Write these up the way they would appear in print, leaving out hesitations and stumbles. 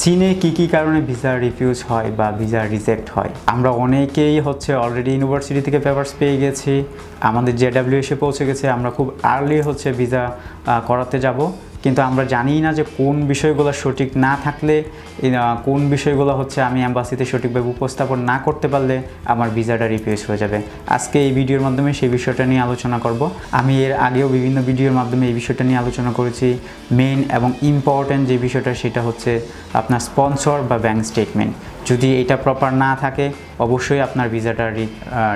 চীনে কি কারণে ভিসা রিফিউজ হয় বা ভিসা রিজেক্ট হয়? আমরা অনেকেই অলরেডি ইউনিভার্সিটি থেকে পেপারস পেয়ে গেছি, আমাদের জেডাব্লিউ এসে পৌঁছে গেছে, আমরা খুব আর্লি ভিসা করাতে যাব, কিন্তু আমরা জানি না যে কোন বিষয়গুলো সঠিক না থাকলে, কোন বিষয়গুলো আমি অ্যাম্বাসিতে সঠিকভাবে উপস্থাপন না করতে পারলে আমার ভিসাটা রিফিউজ হয়ে যাবে। আজকে এই ভিডিওর মাধ্যমে সেই বিষয়টা নিয়ে আলোচনা করব। আমি এর আগেও বিভিন্ন ভিডিওর মাধ্যমে এই বিষয়টা নিয়ে আলোচনা করেছি। মেইন এবং ইম্পর্ট্যান্ট যে বিষয়টা সেটা হচ্ছে আপনার স্পন্সর বা ব্যাংক স্টেটমেন্ট। যদি এটা প্রপার না থাকে অবশ্যই আপনার ভিসাটা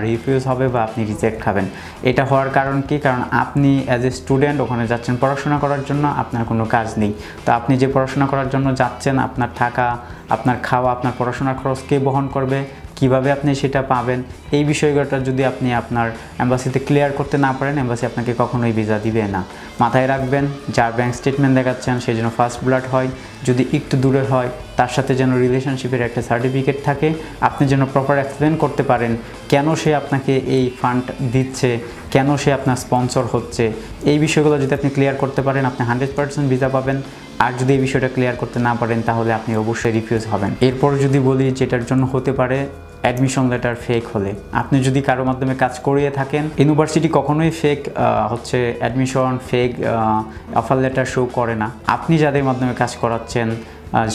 রিফিউজ হবে বা আপনি রিজেক্ট খাবেন। এটা হওয়ার কারণ কি? কারণ আপনি অ্যাজ এ স্টুডেন্ট ওখানে যাচ্ছেন পড়াশোনা করার জন্য, আপনার কোনো কাজ নেই। তো আপনি যে পড়াশোনা করার জন্য যাচ্ছেন, আপনার থাকা, আপনার খাওয়া, আপনার পড়াশোনার খরচ কে বহন করবে, কিভাবে আপনি সেটা পাবেন, এই বিষয়টা যদি আপনি আপনার অ্যাম্বাসিতে ক্লিয়ার করতে না পারেন, অ্যাম্বাসি আপনাকে কখনোই ভিসা দিবে না। মাথায় রাখবেন, যার ব্যাংক স্টেটমেন্ট দেখাচ্ছেন সে যেন ফার্স্ট ব্লাড হয়, যদি একটু দূরের হয় তার সাথে যেন রিলেশনশিপের একটা সার্টিফিকেট থাকে, আপনি যেন প্রপার এক্সপ্লেন করতে পারেন কেন সে আপনাকে এই ফান্ড দিচ্ছে, কেন সে আপনার স্পন্সর হচ্ছে। এই বিষয়গুলো যদি আপনি ক্লিয়ার করতে পারেন আপনি 100% ভিসা পাবেন। আর যদি এই বিষয়টা ক্লিয়ার করতে না পারেন তাহলে আপনি অবশ্যই রিফিউজ হবেন। এরপর যদি বলি যেটার জন্য হতে পারে অ্যাডমিশন লেটার ফেক হলে, আপনি যদি কারো মাধ্যমে কাজ করিয়ে থাকেন, ইউনিভার্সিটি কখনোই fake admission, fake offer letter show করে না। আপনি যাদের মাধ্যমে কাজ করাচ্ছেন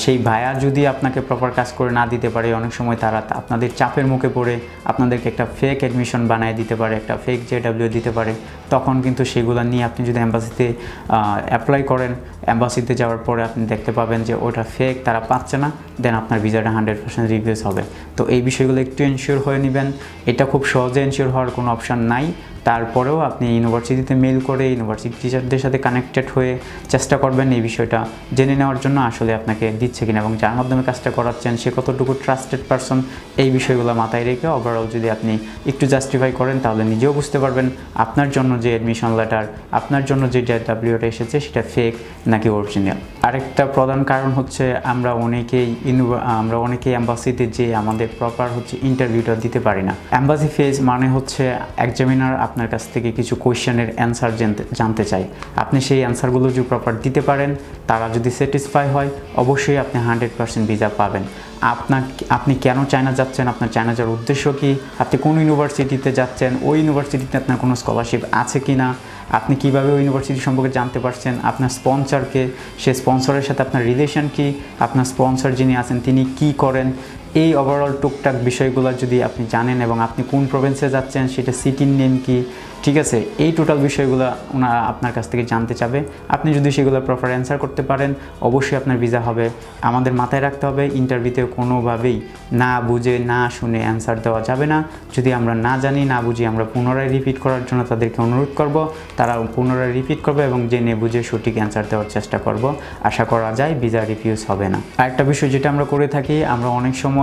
সেই ভাইয়া যদি আপনাকে প্রপার কাজ করে না দিতে পারে, অনেক সময় তারা আপনাদের চাপের মুখে পড়ে আপনাদেরকে একটা ফেক অ্যাডমিশন বানিয়ে দিতে পারে, একটা ফেক জেডাব্লিউ দিতে পারে। তখন কিন্তু সেগুলো নিয়ে আপনি যদি অ্যাম্বাসিতে অ্যাপ্লাই করেন, অ্যাম্বাসিতে যাওয়ার পরে আপনি দেখতে পাবেন যে ওটা ফেক, তারা পাচ্ছে না, দেন আপনার ভিসাটা 100% রিফিউজ হবে। তো এই বিষয়গুলো একটু এনশিওর হয়ে নেবেন। এটা খুব সহজে এনশিওর হওয়ার কোনো অপশান নাই। তারপরেও আপনি ইউনিভার্সিটিতে মেল করে ইউনিভার্সিটি টিচারদের সাথে কানেক্টেড হয়ে চেষ্টা করবেন এই বিষয়টা জেনে নেওয়ার জন্য আসলে আপনাকে দিচ্ছে কিনা এবং যার মাধ্যমে কাজটা করাচ্ছেন সে কতটুকু ট্রাস্টেড পারসন। এই বিষয়গুলো মাথায় রেখে ওভারঅল যদি আপনি একটু জাস্টিফাই করেন তাহলে নিজেও বুঝতে পারবেন আপনার জন্য যে অ্যাডমিশন লেটার, আপনার জন্য যে জেডাব্লিউটা এসেছে সেটা ফেক নাকি অরিজিনাল। আরেকটা প্রধান কারণ আমরা অনেকেই অ্যাম্বাসিতে যে আমাদের প্রপার ইন্টারভিউটা দিতে পারি না। অ্যাম্বাসি ফেজ মানে এক্সামিনার আপনার কাছ থেকে কিছু কোয়েশ্চেনের অ্যান্সার জানতে চাই। আপনি সেই অ্যান্সারগুলো যদি প্রপার দিতে পারেন, তারা যদি স্যাটিসফাই হয় অবশ্যই আপনি 100% ভিসা পাবেন। আপনি কেন চায়না যাচ্ছেন, আপনার চায়না যাওয়ার উদ্দেশ্য কী, আপনি কোন ইউনিভার্সিটিতে যাচ্ছেন, ওই ইউনিভার্সিটিতে আপনার কোনো স্কলারশিপ আছে কি না, আপনি কীভাবে ওই ইউনিভার্সিটি সম্পর্কে জানতে পারছেন, আপনার স্পন্সরকে, সে স্পন্সরের সাথে আপনার রিলেশন কি, আপনার স্পন্সর যিনি আছেন তিনি কি করেন, এই ওভারঅল টুকটাক বিষয়গুলো যদি আপনি জানেন এবং আপনি কোন প্রভিন্সে যাচ্ছেন সেটা সিটির নেম কি, ঠিক আছে, এই টোটাল বিষয়গুলো ওনারা আপনার কাছ থেকে জানতে চাবে। আপনি যদি সেগুলো প্রপার অ্যান্সার করতে পারেন অবশ্যই আপনার ভিসা হবে। আমাদের মাথায় রাখতে হবে ইন্টারভিউতে কোনোভাবেই না বুঝে না শুনে অ্যান্সার দেওয়া যাবে না। যদি আমরা না জানি না বুঝি আমরা পুনরায় রিপিট করার জন্য তাদেরকে অনুরোধ করব, তারা পুনরায় রিপিট করবে এবং জেনে বুঝে সঠিক অ্যান্সার দেওয়ার চেষ্টা করব। আশা করা যায় ভিসা রিফিউজ হবে না। আরেকটা বিষয় যেটা আমরা করে থাকি, আমরা অনেক সময়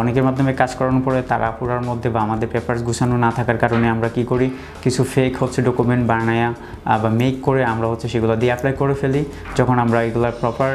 অনেকের মাধ্যমে কাজ করানোর পরে তারা পুরার মধ্যে বা আমাদের পেপারস গুছানো না থাকার কারণে আমরা কি করি, কিছু ফেক ডকুমেন্ট বানায়া বা মেক করে আমরা সেগুলো দিয়ে অ্যাপ্লাই করে ফেলি। যখন আমরা এগুলো প্রপার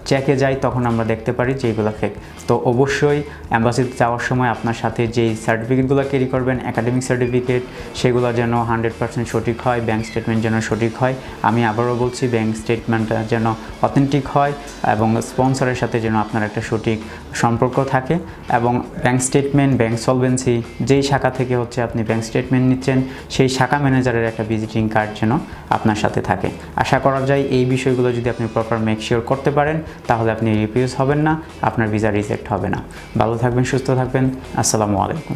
চেকে যাই তখন আমরা দেখতে পারি যে এগুলো ফেক। তো অবশ্যই অ্যাম্বাসিতে যাওয়ার সময় আপনার সাথে যেই সার্টিফিকেটগুলো ক্যারি করবেন, একাডেমিক সার্টিফিকেট, সেগুলো যেন 100% সঠিক হয়, ব্যাঙ্ক স্টেটমেন্ট যেন সঠিক হয়। আমি আবারও বলছি ব্যাঙ্ক স্টেটমেন্টটা যেন অথেন্টিক হয় এবং স্পন্সরের সাথে যেন আপনার একটা সঠিক সম্পর্ক থাকে এবং ব্যাঙ্ক স্টেটমেন্ট, ব্যাঙ্ক সলভেন্সি, যেই শাখা থেকে আপনি ব্যাঙ্ক স্টেটমেন্ট নিচ্ছেন সেই শাখা ম্যানেজারের একটা ভিজিটিং কার্ড যেন আপনার সাথে থাকে। আশা করা যায় এই বিষয়গুলো যদি আপনি প্রপার মেক শিওর করতে পারেন তাহলে আপনি রিফিউজ হবেন না, আপনার ভিসা রিজেক্ট হবে না। ভালো থাকবেন, সুস্থ থাকবেন। আসসালামু আলাইকুম।